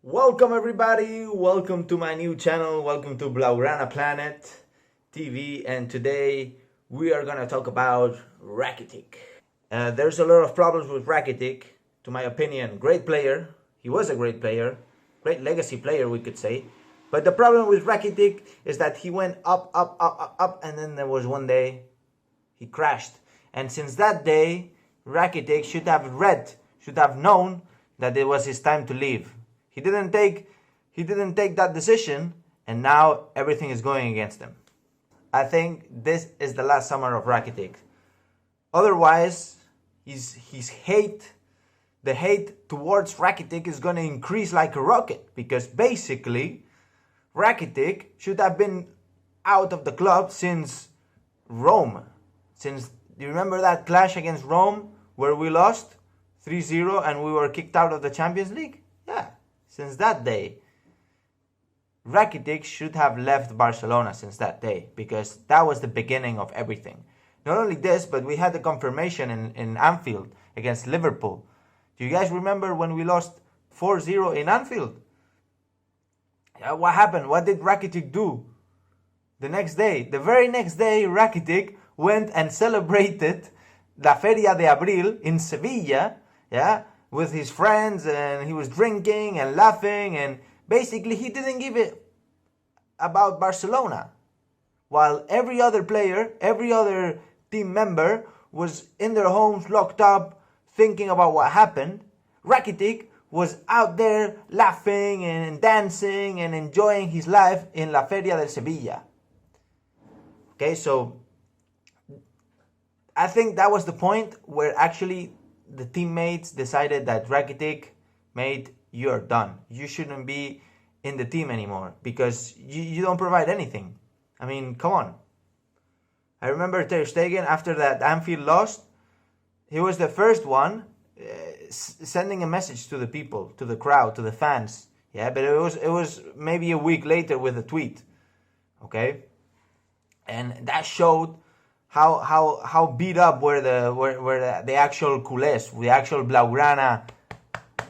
Welcome everybody, welcome to my new channel, welcome to Blaugrana Planet TV, and today we are gonna talk about Rakitic. There's a lot of problems with Rakitic, to my opinion. Great player, he was a great player, great legacy player we could say, but the problem with Rakitic is that he went up, and then there was one day he crashed. And since that day, Rakitic should have known that it was his time to leave. He didn't take that decision, and now everything is going against him. I think this is the last summer of Rakitic. Otherwise, the hate towards Rakitic is going to increase like a rocket, because basically Rakitic should have been out of the club since Rome. Do you remember that clash against Rome where we lost 3-0 and we were kicked out of the Champions League? Yeah. Since that day, Rakitic should have left Barcelona since that day, because that was the beginning of everything. Not only this, but we had the confirmation in Anfield against Liverpool. Do you guys remember when we lost 4-0 in Anfield? Yeah, what happened? What did Rakitic do? The very next day, Rakitic went and celebrated La Feria de Abril in Sevilla, yeah, with his friends, and he was drinking and laughing, and basically he didn't give it about Barcelona. While every other player, every other team member was in their homes locked up thinking about what happened, Rakitic was out there laughing and dancing and enjoying his life in La Feria de Sevilla. Okay, so I think that was the point where actually the teammates decided that Rakitic, mate, you're done. You shouldn't be in the team anymore because you don't provide anything. I mean, come on. I remember Ter Stegen, after that Anfield loss, he was the first one sending a message to the people, to the crowd, to the fans. Yeah, but it was maybe a week later with a tweet. Okay? And that showed how beat up were the actual culés, the actual Blaugrana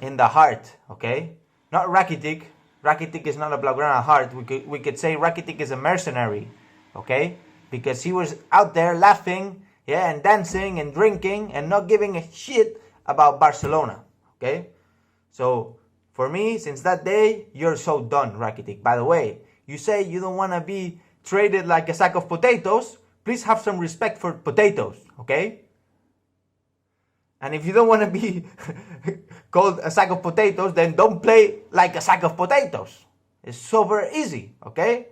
in the heart, okay? Not Rakitic. Rakitic is not a Blaugrana heart. We could say Rakitic is a mercenary, okay? Because he was out there laughing, yeah, and dancing and drinking and not giving a shit about Barcelona, okay? So for me, since that day, you're so done, Rakitic. By the way, you say you don't want to be traded like a sack of potatoes. Please have some respect for potatoes, okay? And if you don't want to be called a sack of potatoes, then don't play like a sack of potatoes. It's so very easy, okay?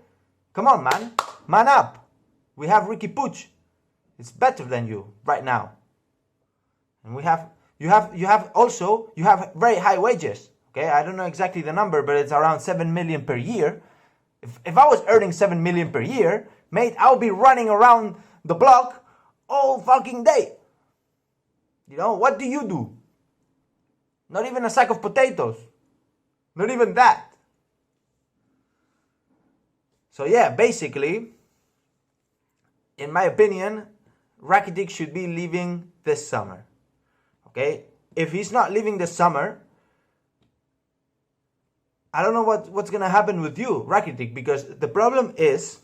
Come on, man. Man up. We have Ricky Butch. It's better than you right now. And you have very high wages, okay? I don't know exactly the number, but it's around 7 million per year. If I was earning 7 million per year, mate, I'll be running around the block all fucking day. You know, what do you do? Not even a sack of potatoes. Not even that. So yeah, basically, in my opinion, Rakitic should be leaving this summer. Okay? If he's not leaving this summer, I don't know what's going to happen with you, Rakitic, because the problem is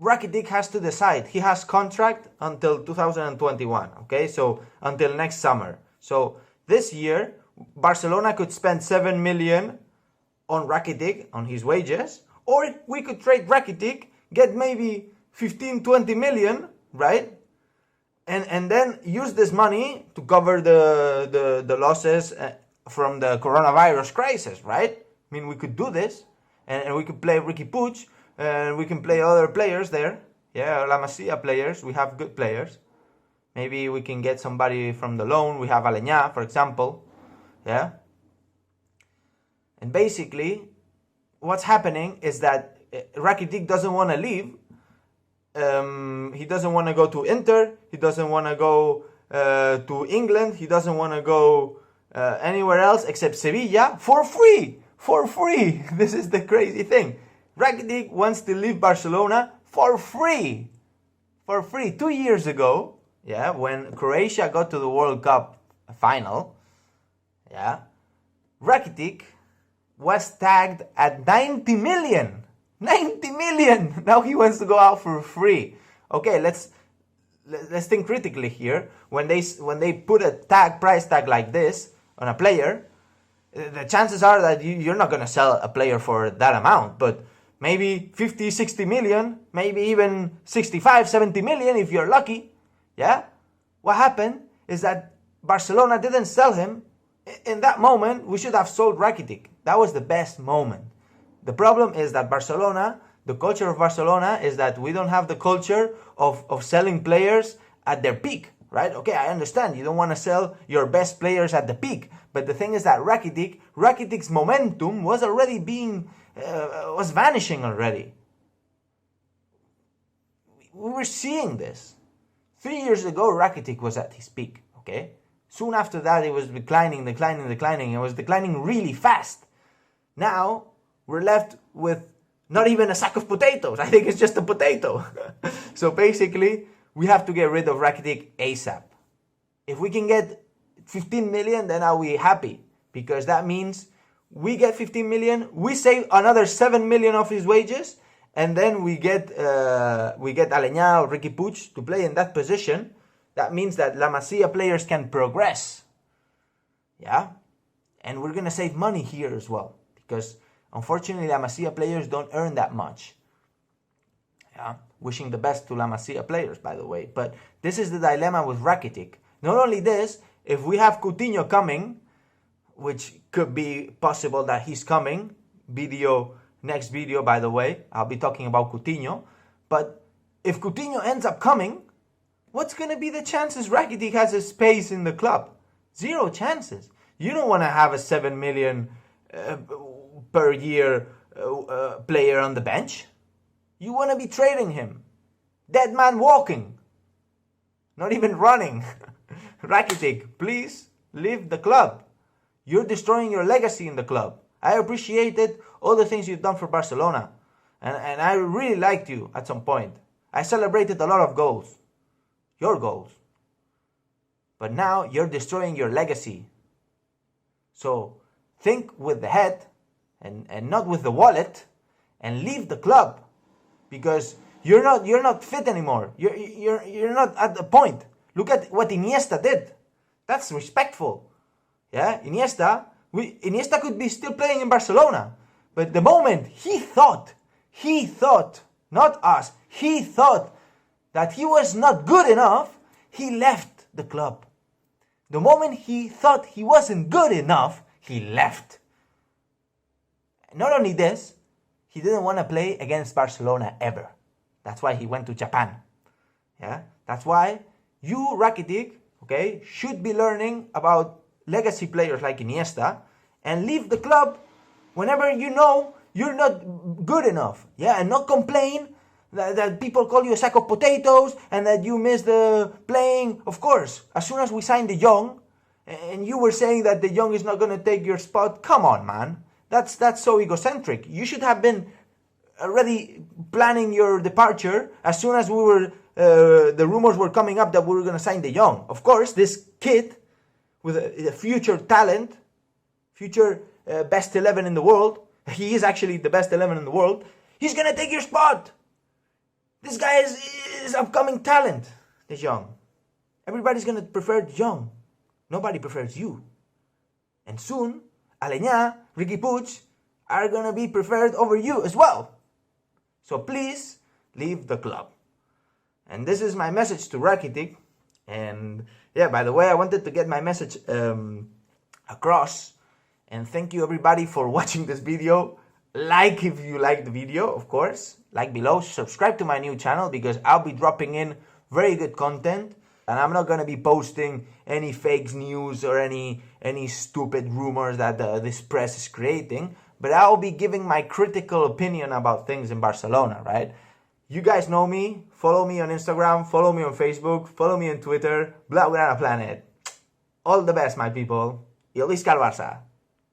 Rakitic has to decide. He has contract until 2021, okay? So until next summer. So this year, Barcelona could spend 7 million on Rakitic, on his wages, or we could trade Rakitic, get maybe 15, 20 million, right? And then use this money to cover the losses from the coronavirus crisis, right? I mean, we could do this, and we could play Ricky Puig, and we can play other players there. Yeah, La Masia players. We have good players. Maybe we can get somebody from the loan. We have Aleñá, for example. Yeah. And basically, what's happening is that Rakitic doesn't want to leave. He doesn't want to go to Inter. He doesn't want to go to England. He doesn't want to go anywhere else except Sevilla for free. For free. This is the crazy thing. Rakitic wants to leave Barcelona for free. For free. 2 years ago, yeah, when Croatia got to the World Cup final, yeah, Rakitic was tagged at 90 million. 90 million! Now he wants to go out for free. Okay, let's think critically here. When they put a price tag like this on a player, the chances are that you're not going to sell a player for that amount, but maybe 50, 60 million, maybe even 65, 70 million if you're lucky. Yeah? What happened is that Barcelona didn't sell him. In that moment, we should have sold Rakitic. That was the best moment. The problem is that Barcelona, the culture of Barcelona is that we don't have the culture of selling players at their peak, right? Okay, I understand. You don't want to sell your best players at the peak. But the thing is that Rakitic's momentum was already was vanishing already. We were seeing this. 3 years ago, Rakitic was at his peak, okay? Soon after that, it was declining. It was declining really fast. Now, we're left with not even a sack of potatoes. I think it's just a potato. So basically, we have to get rid of Rakitic ASAP. If we can get 15 million, then I'll be happy. Because that means we get 15 million, we save another 7 million of his wages, and then we get Aleñá or Ricky Puig to play in that position. That means that La Masia players can progress. Yeah? And we're going to save money here as well. Because unfortunately, La Masia players don't earn that much. Yeah? Wishing the best to La Masia players, by the way. But this is the dilemma with Rakitic. Not only this, if we have Coutinho coming, which could be possible that he's coming, next video, by the way, I'll be talking about Coutinho. But if Coutinho ends up coming, what's going to be the chances Rakitic has a space in the club? 0 chances. You don't want to have a 7 million per year player on the bench. You want to be trading him. Dead man walking. Not even running. Rakitic, please leave the club. You're destroying your legacy in the club. I appreciated all the things you've done for Barcelona. And I really liked you at some point. I celebrated a lot of goals. Your goals. But now you're destroying your legacy. So think with the head and not with the wallet, and leave the club, because you're not fit anymore. You're not at the point. Look at what Iniesta did. That's respectful. Yeah, Iniesta could be still playing in Barcelona, but the moment he thought, not us, he thought that he was not good enough, he left the club. The moment he thought he wasn't good enough, he left. Not only this, he didn't want to play against Barcelona ever. That's why he went to Japan. Yeah, that's why you, Rakitic, okay, should be learning about legacy players like Iniesta and leave the club whenever you know you're not good enough. Yeah, and not complain that people call you a sack of potatoes and that you miss the playing. Of course, as soon as we signed De Jong, and you were saying that De Jong is not going to take your spot, come on, man. That's so egocentric. You should have been already planning your departure as soon as the rumors were coming up that we were going to sign De Jong. Of course, this kid with a future talent, future best 11 in the world, he is actually the best 11 in the world, he's going to take your spot. This guy is upcoming talent, De Jong. Everybody's going to prefer De Jong. Nobody prefers you. And soon, Aleñá, Ricky Puig are going to be preferred over you as well. So please, leave the club. And this is my message to Rakitic. And yeah, by the way, I wanted to get my message across. And thank you everybody for watching this video. Like if you like the video, of course. Like below. Subscribe to my new channel because I'll be dropping in very good content. And I'm not going to be posting any fake news or any stupid rumors that this press is creating. But I'll be giving my critical opinion about things in Barcelona, right? You guys know me. Follow me on Instagram. Follow me on Facebook. Follow me on Twitter. Blaugrana Planet. All the best, my people. Y el Barça.